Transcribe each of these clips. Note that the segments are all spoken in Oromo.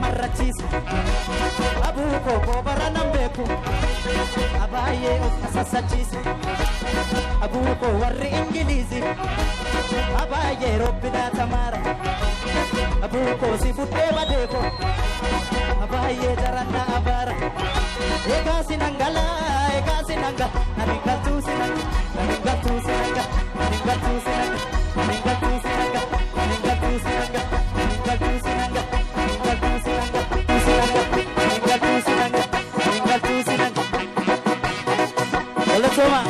marrachiisa abuu koo baranaan beeku abaay'ee of sassachiisa abuu koo warri ingiliizi abaay'ee robbinaa tamaara abuu koo si buddee badeeko abaay'ee jaranna abaara eegaa sinangala naningaltuu sinanga naningaltuu sinanga naningaltuu sinanga naningaltuu sinanga naningaltuu sinanga naningaltuu sinanga naningaltuu sinanga naningaltuu sinanga naningaltuu sinanga Hola Toma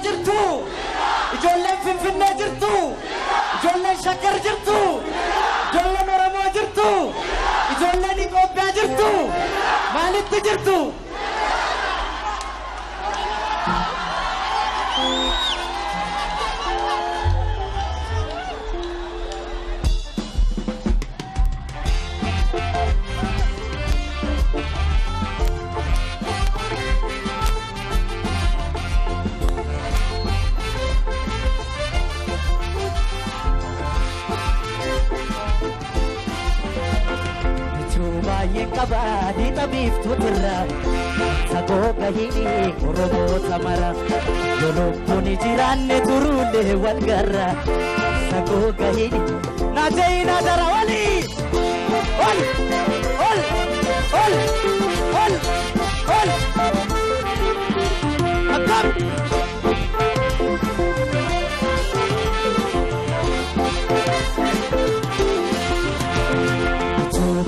Jirtu Ijoolleen Finfinnee jirtu ijoolleen Shakkar jirtu ijoolleen Oromoo jirtu ijoolleen Itoophiyaa jirtu maalitti jirtu Kabadi tabif tutirra sagoga hini oromo tamara yolopuni jiranne turulle walgarra sagoga hini najeina darawali ol ol ol ol ol akam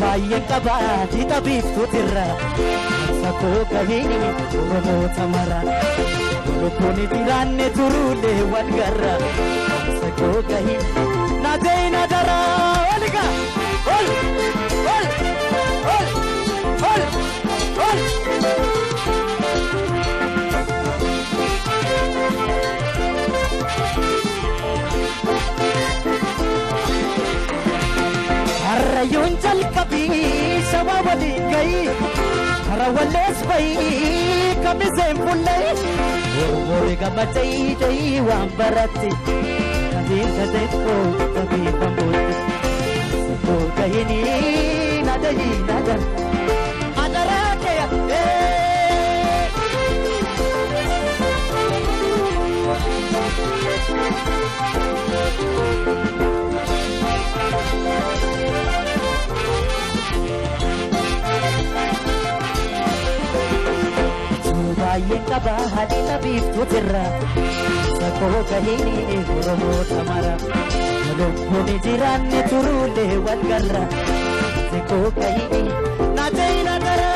Baay'een qabaati tabiiftu tirra sakoo gahini oromoo tamara lubbuun jiraanne turuulee walgarra sakoo gahini najeina dara oliga ol ol ol ol ol Arayun jalkabi sawawali gai harawales bai kamizem pullai orore gamachai dai wambarati kadin kadeko tabi pambut sabo kahini nadai nadar adara ke Baay'een qabaati tabiiftu tirra sakoo gahini oromoo tamara lubbuun jiraanne turuulee walgarra sakoo gahini najeina dara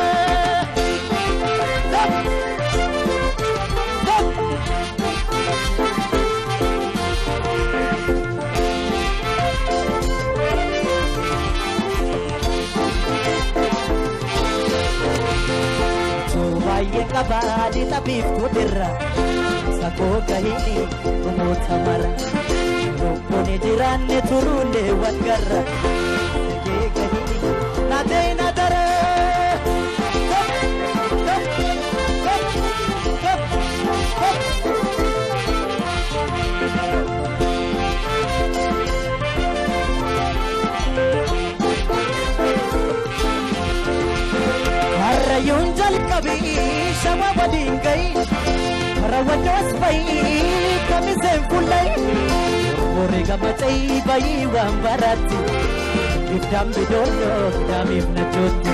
Baay'een qabaati tabiiftu tirra sakoo gahini oromoo tamara lubbuun jiraanne turuulee walgarra sakoo gahini najeina dara Arayun jalkabi sawawali gai harawalas bai kamizem pullai orore gamachai bai wambarati ifdam bidolo damif nachotti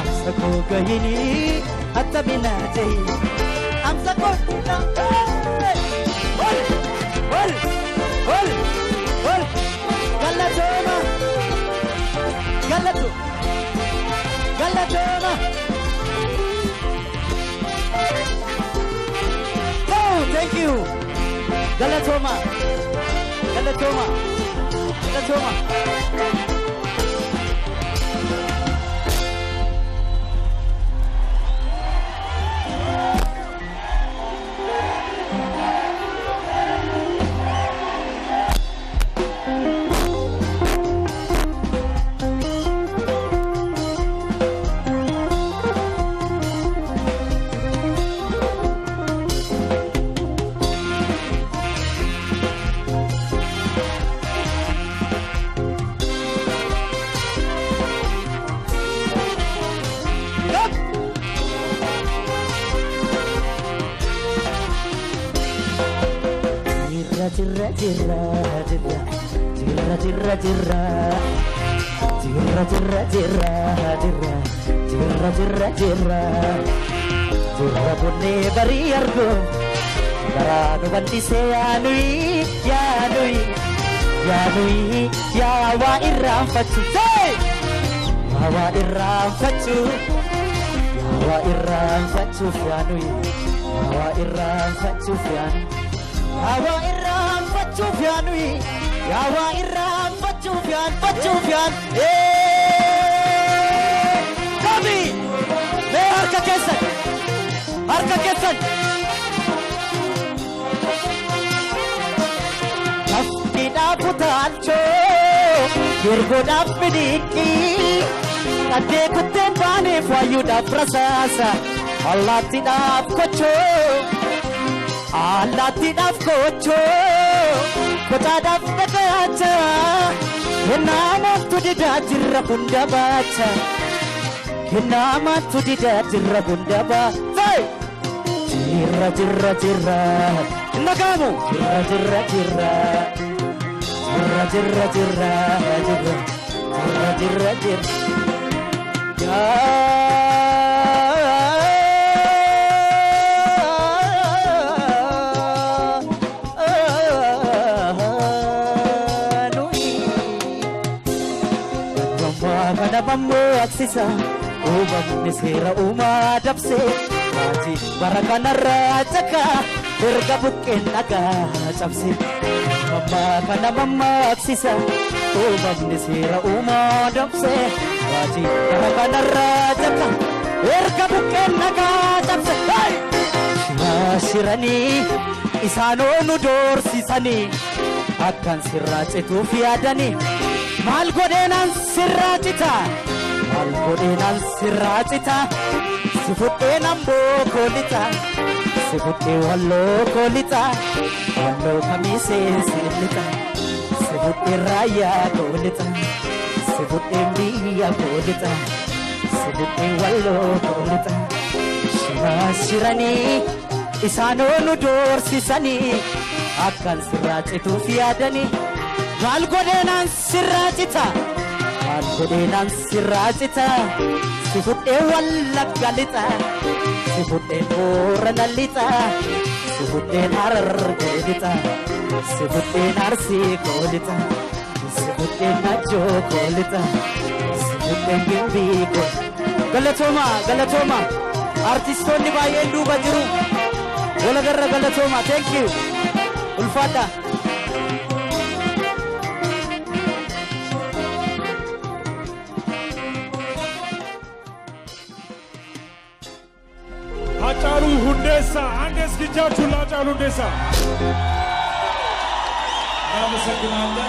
amsako gahini atabina jai amsako na ol ol ol ol galatoma galatu galatoma Thank you. Galatoma. Galatoma. Galatoma. jirra jirra jirra jirra jirra jirra jirra jirra jirra jirra jirra jirra jirra jirra bunne bari argo garanu bandise yanui yanui yanui ya wa irram fachu say wa irram fachu wa irram fachu yanui wa irram fachu yanui wa irram fachu yanui ya wa irram fachu yan kami me harka kesan Kafkida putalcho Girgoda pidiki Ade kutten bane fayuda prasasa Allah tinaf kocho Kotadaf nagacha Hinamam tudida jirra bunda bacha Hinamam tudida jirra bunda bacha Jirra jirra jirra Nagamu jirra jirra jirra Jirra jirra jirra jirra Jirra jirra jirra Ya Kana bambo aksisa Ubam nisira uma dapse Maji barakana rajaka Berga bukin aga capse Mama kana mama aksisa Ubam nisira uma dapse Maji barakana rajaka Berga bukin aga capse Shirani isano nudor sisani Akan sirracetu fiadani Mal godenan sirracita Mal godenan sirracita Sifutte nambo kolita Sifutte wallo kolita Wallo kamise silita Sifutte raya kolita Sifutte miya kolita Sifutte wallo kolita Shira shirani Isano nudor sisani Akan sirracitu fiadani Mal godenan sirracita Mal godenan sirracita Sifutte walla galita Sifutte oranalita Sifutte narar golita Sifutte narsi golita Sifutte najo golita Sifutte gimbi golita Galatoma Artistonni baay'een duuba jiru Wala garra Galatoma thank you Ulfata Hachalu Hundesa, Andes Kijachu Lachalu Hundesa. Namaste, Commander.